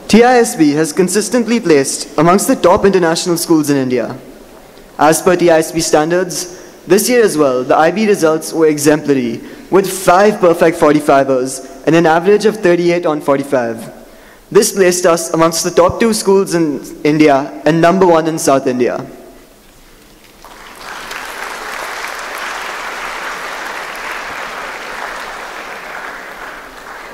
TISB has consistently placed amongst the top international schools in India. As per TISB standards, this year as well, the IB results were exemplary, with 5 perfect 45ers and an average of 38 on 45. This placed us amongst the top 2 schools in India and number 1 in South India.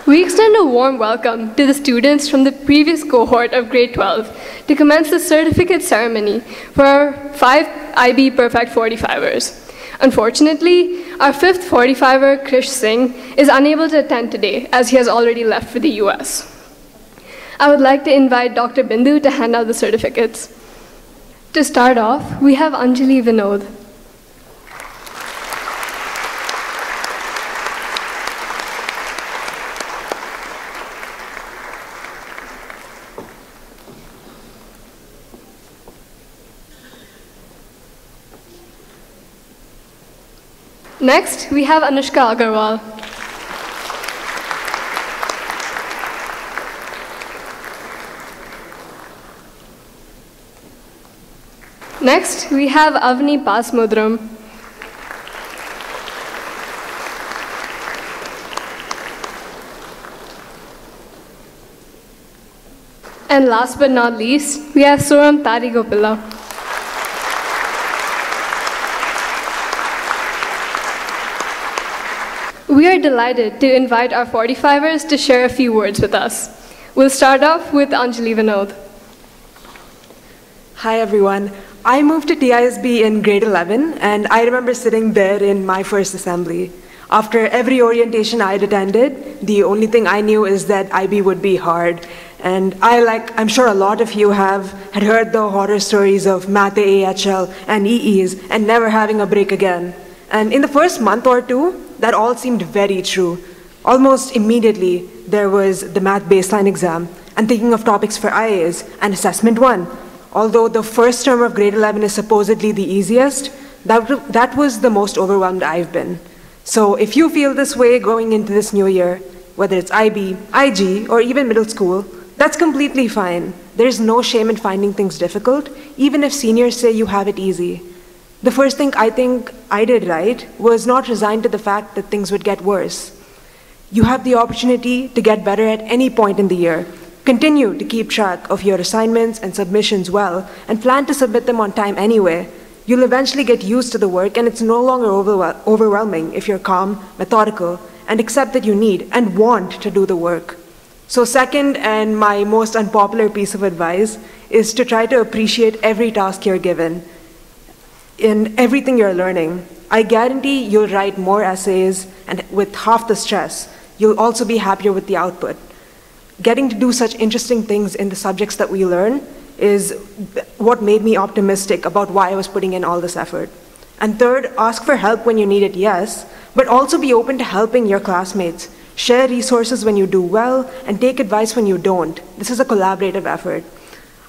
We extend a warm welcome to the students from the previous cohort of grade 12 to commence the certificate ceremony for our 5 IB Perfect 45ers. Unfortunately, our 5th 45er, Krish Singh, is unable to attend today as he has already left for the US. I would like to invite Dr. Bindu to hand out the certificates. To start off, we have Anjali Vinod. Next, we have Anushka Agarwal. Next, we have Avni Pasmudram. And last but not least, we have Suram Tarigopilla. We are delighted to invite our 45ers to share a few words with us. We'll start off with Anjali Vinod. Hi everyone. I moved to TISB in grade 11, and I remember sitting there in my first assembly. After every orientation I'd attended, the only thing I knew is that IB would be hard. And I'm sure a lot of you had heard the horror stories of Math AHL and EEs and never having a break again. And in the first month or two, that all seemed very true. Almost immediately, there was the math baseline exam, and thinking of topics for IAs, and assessment 1. Although the first term of grade 11 is supposedly the easiest, that was the most overwhelmed I've been. So if you feel this way going into this new year, whether it's IB, IG, or even middle school, that's completely fine. There's no shame in finding things difficult, even if seniors say you have it easy. The first thing I think I did right was not resign to the fact that things would get worse. You have the opportunity to get better at any point in the year. Continue to keep track of your assignments and submissions well, and plan to submit them on time anyway. You'll eventually get used to the work, and it's no longer overwhelming if you're calm, methodical, and accept that you need and want to do the work. So second, and my most unpopular piece of advice, is to try to appreciate every task you're given in everything you're learning. I guarantee you'll write more essays, and with half the stress, you'll also be happier with the output. Getting to do such interesting things in the subjects that we learn is what made me optimistic about why I was putting in all this effort. And third, ask for help when you need it, yes, but also be open to helping your classmates. Share resources when you do well, and take advice when you don't. This is a collaborative effort.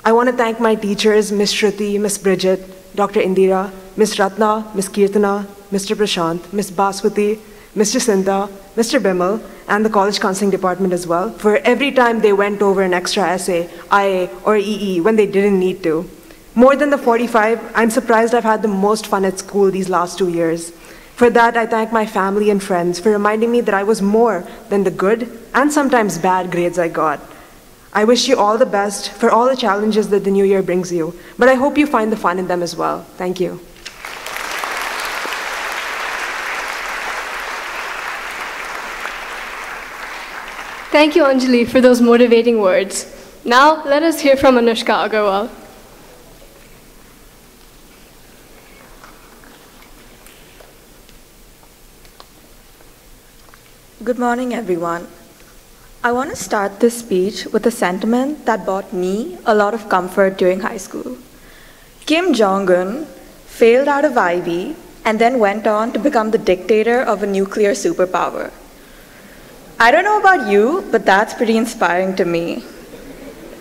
I want to thank my teachers, Ms. Shruti, Ms. Bridget, Dr. Indira, Ms. Ratna, Ms. Kirtana, Mr. Prashant, Ms. Baswati, Mr. Sinta, Mr. Bimal, and the college counseling department as well, for every time they went over an extra essay, IA, or EE when they didn't need to. More than the 45, I'm surprised I've had the most fun at school these last 2 years. For that, I thank my family and friends for reminding me that I was more than the good and sometimes bad grades I got. I wish you all the best for all the challenges that the new year brings you, but I hope you find the fun in them as well. Thank you. Thank you, Anjali, for those motivating words. Now, let us hear from Anushka Agarwal. Good morning, everyone. I want to start this speech with a sentiment that brought me a lot of comfort during high school. Kim Jong-un failed out of IB and then went on to become the dictator of a nuclear superpower. I don't know about you, but that's pretty inspiring to me.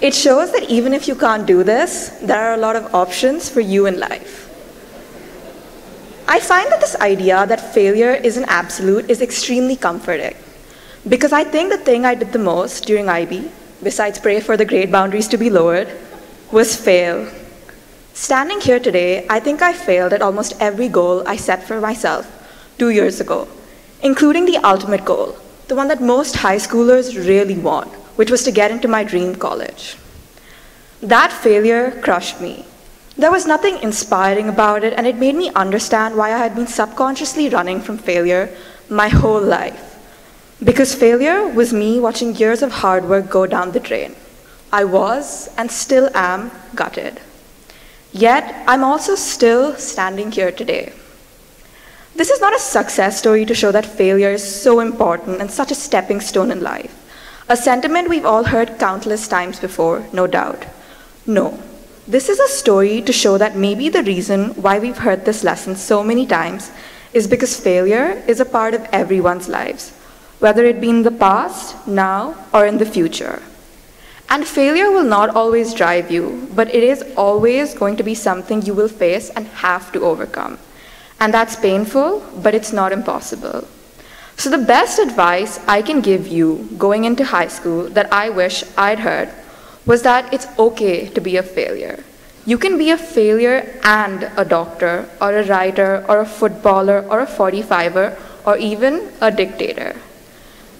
It shows that even if you can't do this, there are a lot of options for you in life. I find that this idea that failure is an absolute is extremely comforting, because I think the thing I did the most during IB besides pray for the grade boundaries to be lowered, was fail. Standing here today, I think I failed at almost every goal I set for myself 2 years ago, including the ultimate goal, the one that most high schoolers really want, which was to get into my dream college. That failure crushed me. There was nothing inspiring about it, and it made me understand why I had been subconsciously running from failure my whole life. Because failure was me watching years of hard work go down the drain. I was, and still am, gutted. Yet, I'm also still standing here today. This is not a success story to show that failure is so important and such a stepping stone in life. A sentiment we've all heard countless times before, no doubt. No. This is a story to show that maybe the reason why we've heard this lesson so many times is because failure is a part of everyone's lives, whether it be in the past, now, or in the future. And failure will not always drive you, but it is always going to be something you will face and have to overcome. And that's painful, but it's not impossible. So the best advice I can give you going into high school that I wish I'd heard was that it's okay to be a failure. You can be a failure and a doctor, or a writer, or a footballer, or a 45er, or even a dictator.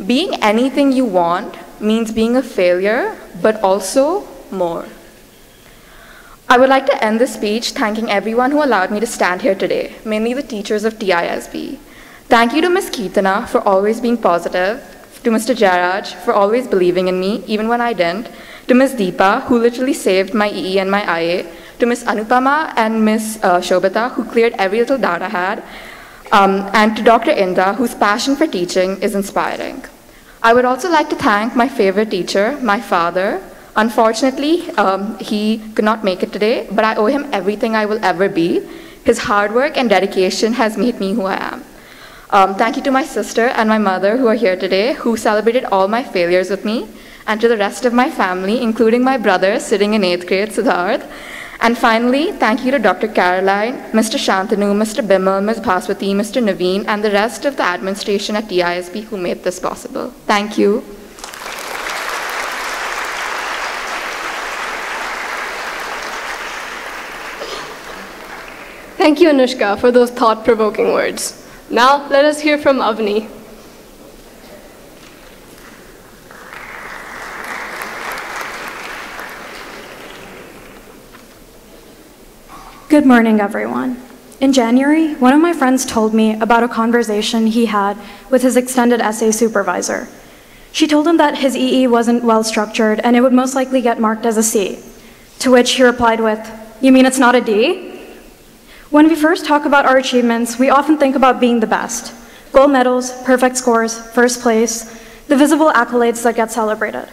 Being anything you want means being a failure, but also more. I would like to end this speech thanking everyone who allowed me to stand here today, mainly the teachers of TISB. Thank you to Ms. Keetana for always being positive, to Mr. Jairaj for always believing in me, even when I didn't, to Ms. Deepa, who literally saved my EE and my IA, to Ms. Anupama and Ms. Shobita, who cleared every little doubt I had, and to Dr. Inda, whose passion for teaching is inspiring. I would also like to thank my favorite teacher, my father. Unfortunately, he could not make it today, but I owe him everything I will ever be. His hard work and dedication has made me who I am. Thank you to my sister and my mother who are here today, who celebrated all my failures with me, and to the rest of my family, including my brother sitting in 8th grade, Siddharth. And finally, thank you to Dr. Caroline, Mr. Shantanu, Mr. Bimal, Ms. Bhaswati, Mr. Naveen, and the rest of the administration at TISB who made this possible. Thank you. Thank you, Anushka, for those thought-provoking words. Now, let us hear from Avni. Good morning, everyone. In January, one of my friends told me about a conversation he had with his extended essay supervisor. She told him that his EE wasn't well structured and it would most likely get marked as a C, to which he replied with, "You mean it's not a D?" When we first talk about our achievements, we often think about being the best. Gold medals, perfect scores, first place, the visible accolades that get celebrated.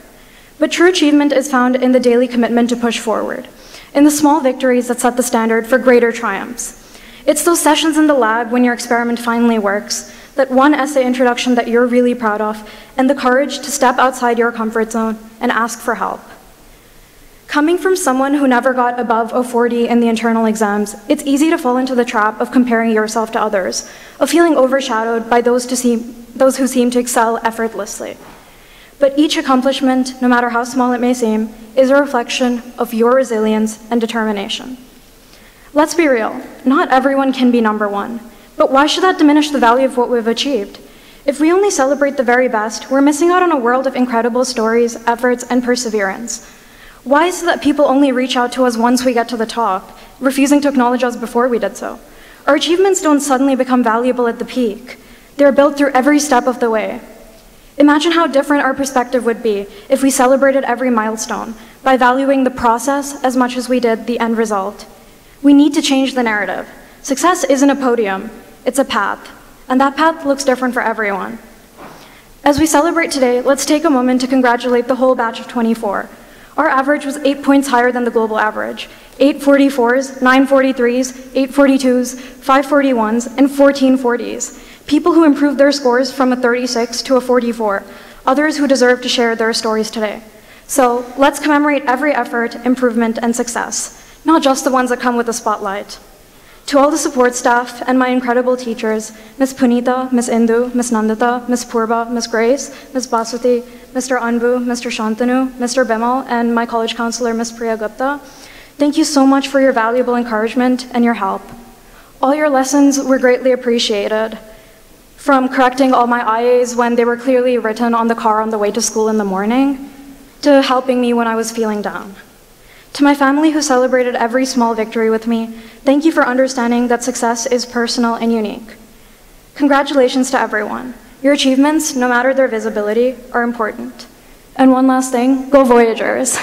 But true achievement is found in the daily commitment to push forward, in the small victories that set the standard for greater triumphs. It's those sessions in the lab when your experiment finally works, that one essay introduction that you're really proud of, and the courage to step outside your comfort zone and ask for help. Coming from someone who never got above a 40 in the internal exams, it's easy to fall into the trap of comparing yourself to others, of feeling overshadowed by those who seem to excel effortlessly. But each accomplishment, no matter how small it may seem, is a reflection of your resilience and determination. Let's be real, not everyone can be number one, but why should that diminish the value of what we've achieved? If we only celebrate the very best, we're missing out on a world of incredible stories, efforts, and perseverance. Why is it that people only reach out to us once we get to the top, refusing to acknowledge us before we did so? Our achievements don't suddenly become valuable at the peak. They're built through every step of the way. Imagine how different our perspective would be if we celebrated every milestone by valuing the process as much as we did the end result. We need to change the narrative. Success isn't a podium, it's a path, and that path looks different for everyone. As we celebrate today, let's take a moment to congratulate the whole batch of 24. Our average was 8 points higher than the global average. 844s, 943s, 842s, 541s, and 1440s. People who improved their scores from a 36 to a 44. Others who deserve to share their stories today. So let's commemorate every effort, improvement, and success, not just the ones that come with the spotlight. To all the support staff and my incredible teachers, Ms. Punita, Ms. Indu, Ms. Nandita, Ms. Purba, Ms. Grace, Ms. Basuti, Mr. Anbu, Mr. Shantanu, Mr. Bimal, and my college counselor, Ms. Priya Gupta, thank you so much for your valuable encouragement and your help. All your lessons were greatly appreciated, from correcting all my IAs when they were clearly written on the car on the way to school in the morning, to helping me when I was feeling down. To my family who celebrated every small victory with me, thank you for understanding that success is personal and unique. Congratulations to everyone. Your achievements, no matter their visibility, are important. And one last thing, go Voyagers.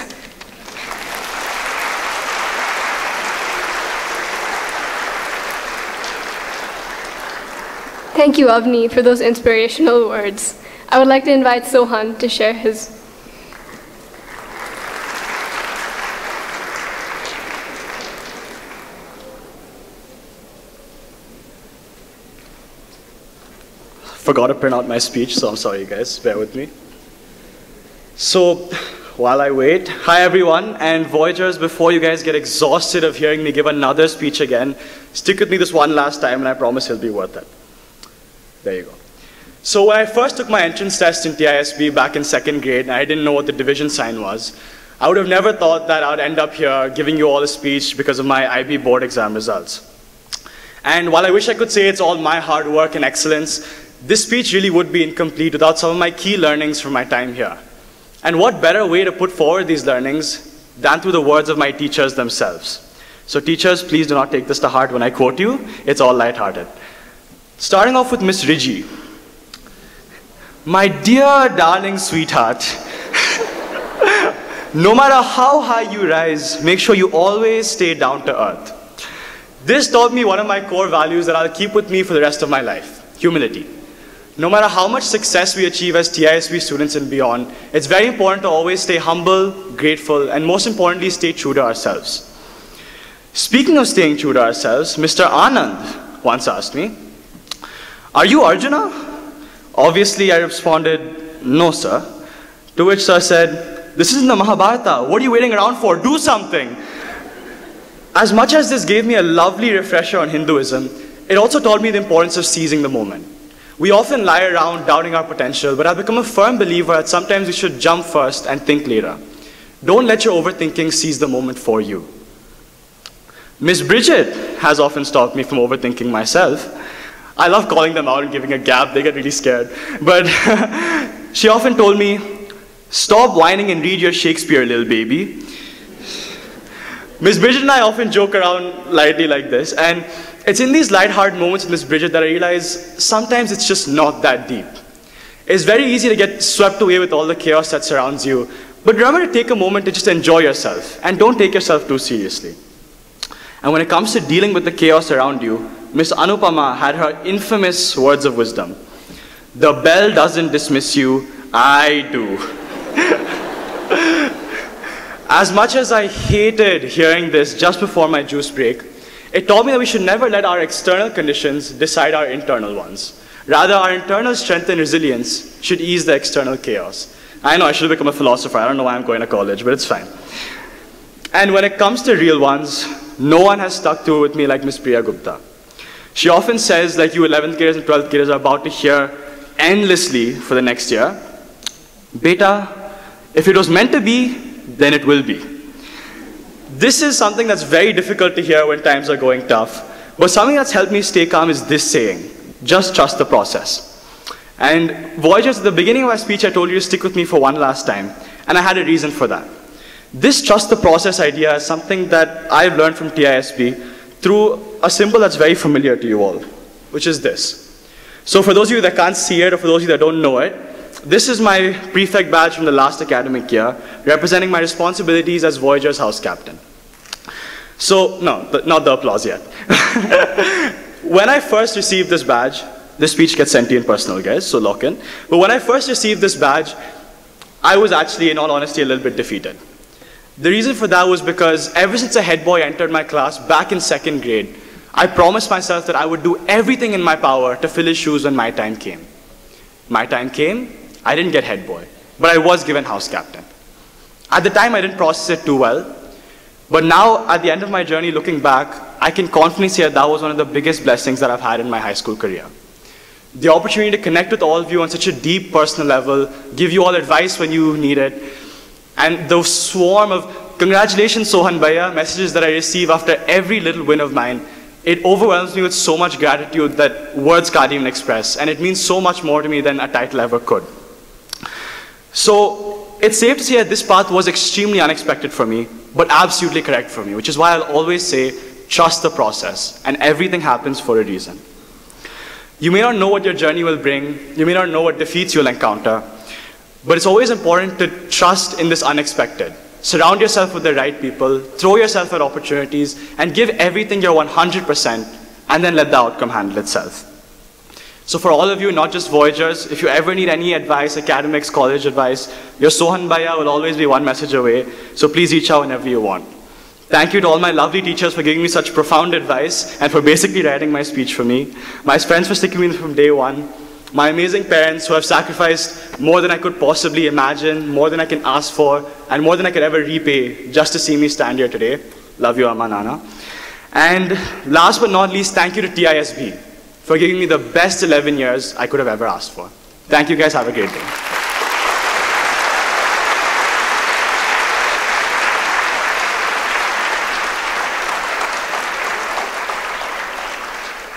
Thank you, Avni, for those inspirational words. I would like to invite Sohan to share his. Forgot to print out my speech, so I'm sorry, guys. Bear with me. So, while I wait, hi everyone, and Voyagers, before you guys get exhausted of hearing me give another speech again, stick with me this one last time, and I promise it'll be worth it. There you go. So when I first took my entrance test in TISB back in 2nd grade, and I didn't know what the division sign was, I would have never thought that I would end up here giving you all a speech because of my IB board exam results. And while I wish I could say it's all my hard work and excellence, this speech really would be incomplete without some of my key learnings from my time here. And what better way to put forward these learnings than through the words of my teachers themselves. So teachers, please do not take this to heart when I quote you. It's all lighthearted. Starting off with Miss Riji. My dear darling sweetheart, no matter how high you rise, make sure you always stay down to earth. This taught me one of my core values that I'll keep with me for the rest of my life, humility. No matter how much success we achieve as TISB students and beyond, it's very important to always stay humble, grateful, and most importantly, stay true to ourselves. Speaking of staying true to ourselves, Mr. Anand once asked me, "Are you Arjuna?" Obviously, I responded, "No, sir." To which sir said, "This isn't the Mahabharata. What are you waiting around for? Do something." As much as this gave me a lovely refresher on Hinduism, it also taught me the importance of seizing the moment. We often lie around doubting our potential, but I've become a firm believer that sometimes we should jump first and think later. Don't let your overthinking seize the moment for you. Miss Bridget has often stopped me from overthinking myself. I love calling them out and giving a gap, they get really scared. But she often told me, "Stop whining and read your Shakespeare, little baby." Miss Bridget and I often joke around lightly like this, and it's in these lighthearted moments with Miss Bridget that I realize sometimes it's just not that deep. It's very easy to get swept away with all the chaos that surrounds you, but remember to take a moment to just enjoy yourself, and don't take yourself too seriously. And when it comes to dealing with the chaos around you, Miss Anupama had her infamous words of wisdom. "The bell doesn't dismiss you, I do." As much as I hated hearing this just before my juice break, it taught me that we should never let our external conditions decide our internal ones. Rather, our internal strength and resilience should ease the external chaos. I know I should have become a philosopher. I don't know why I'm going to college, but it's fine. And when it comes to real ones, no one has stuck to it with me like Miss Priya Gupta. She often says, like you 11th graders and 12th graders are about to hear endlessly for the next year, "Beta, if it was meant to be, then it will be." This is something that's very difficult to hear when times are going tough, but something that's helped me stay calm is this saying, "Just trust the process." And Voyagers, at the beginning of my speech, I told you to stick with me for one last time, and I had a reason for that. This trust the process idea is something that I've learned from TISB through a symbol that's very familiar to you all, which is this. So for those of you that can't see it, or for those of you that don't know it, this is my prefect badge from the last academic year, representing my responsibilities as Voyager's house captain. So, no, not the applause yet. When I first received this badge, this speech gets sent to you in personal, guys, so lock in. But when I first received this badge, I was actually, in all honesty, a little bit defeated. The reason for that was because ever since a head boy entered my class back in 2nd grade, I promised myself that I would do everything in my power to fill his shoes when my time came. My time came, I didn't get head boy, but I was given house captain. At the time, I didn't process it too well, but now, at the end of my journey, looking back, I can confidently say that was one of the biggest blessings that I've had in my high school career. The opportunity to connect with all of you on such a deep personal level, give you all advice when you need it, and the swarm of "Congratulations, Sohan Bhaiya" messages that I receive after every little win of mine, it overwhelms me with so much gratitude that words can't even express, and it means so much more to me than a title ever could. So it's safe to say that this path was extremely unexpected for me, but absolutely correct for me, which is why I'll always say, trust the process, and everything happens for a reason. You may not know what your journey will bring, you may not know what defeats you'll encounter, but it's always important to trust in this unexpected. Surround yourself with the right people, throw yourself at opportunities, and give everything your 100%, and then let the outcome handle itself. So for all of you, not just Voyagers, if you ever need any advice, academics, college advice, your Sohan Bhaiya will always be one message away, so please reach out whenever you want. Thank you to all my lovely teachers for giving me such profound advice and for basically writing my speech for me. My friends for sticking with me from day one. My amazing parents who have sacrificed more than I could possibly imagine, more than I can ask for, and more than I could ever repay just to see me stand here today. Love you, Amma Nana. And last but not least, thank you to TISB for giving me the best 11 years I could have ever asked for. Thank you guys, have a great day.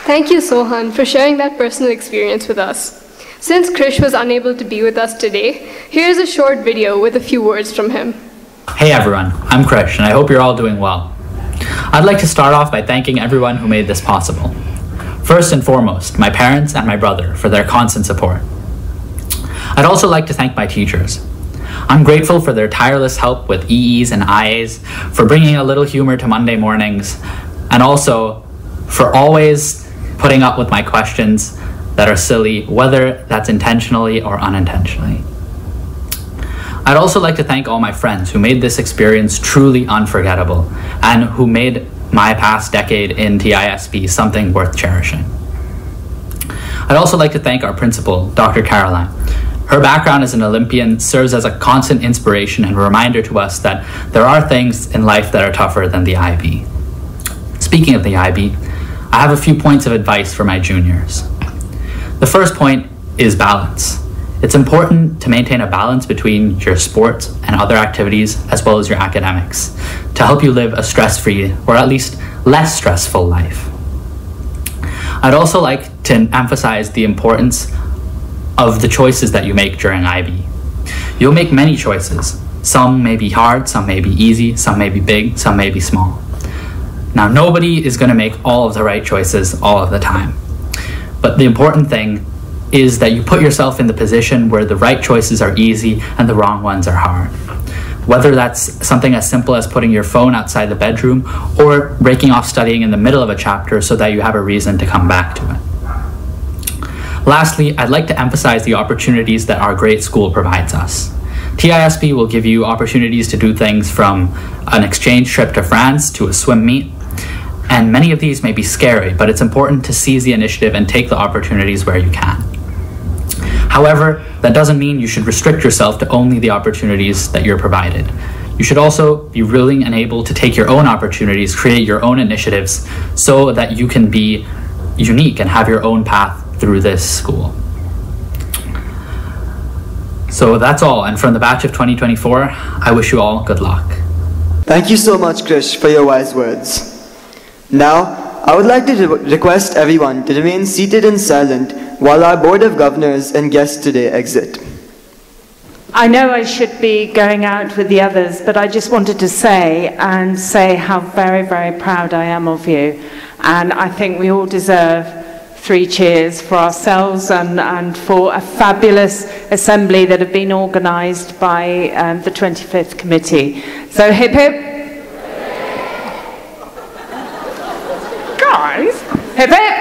Thank you, Sohan, for sharing that personal experience with us. Since Krish was unable to be with us today, here's a short video with a few words from him. Hey everyone, I'm Krish, and I hope you're all doing well. I'd like to start off by thanking everyone who made this possible. First and foremost, my parents and my brother for their constant support. I'd also like to thank my teachers. I'm grateful for their tireless help with EEs and IAs, for bringing a little humor to Monday mornings, and also for always putting up with my questions that are silly, whether that's intentionally or unintentionally. I'd also like to thank all my friends who made this experience truly unforgettable and who made my past decade in TISB something worth cherishing. I'd also like to thank our principal, Dr. Caroline. Her background as an Olympian serves as a constant inspiration and reminder to us that there are things in life that are tougher than the IB. Speaking of the IB, I have a few points of advice for my juniors. The first point is balance. It's important to maintain a balance between your sports and other activities as well as your academics to help you live a stress-free or at least less stressful life. I'd also like to emphasize the importance of the choices that you make during IB. You'll make many choices. Some may be hard, some may be easy, some may be big, some may be small. Now, nobody is going to make all of the right choices all of the time. But the important thing is that you put yourself in the position where the right choices are easy and the wrong ones are hard. Whether that's something as simple as putting your phone outside the bedroom or breaking off studying in the middle of a chapter so that you have a reason to come back to it. Lastly, I'd like to emphasize the opportunities that our great school provides us. TISB will give you opportunities to do things from an exchange trip to France to a swim meet. And many of these may be scary, but it's important to seize the initiative and take the opportunities where you can. However, that doesn't mean you should restrict yourself to only the opportunities that you're provided. You should also be willing and able to take your own opportunities, create your own initiatives, so that you can be unique and have your own path through this school. So that's all, and from the batch of 2024, I wish you all good luck. Thank you so much, Krish, for your wise words. Now, I would like to request everyone to remain seated and silent while our Board of Governors and guests today exit. I know I should be going out with the others, but I just wanted to say how very, very proud I am of you. And I think we all deserve 3 cheers for ourselves and for a fabulous assembly that have been organised by the 25th committee. So hip hip. Guys, hip hip.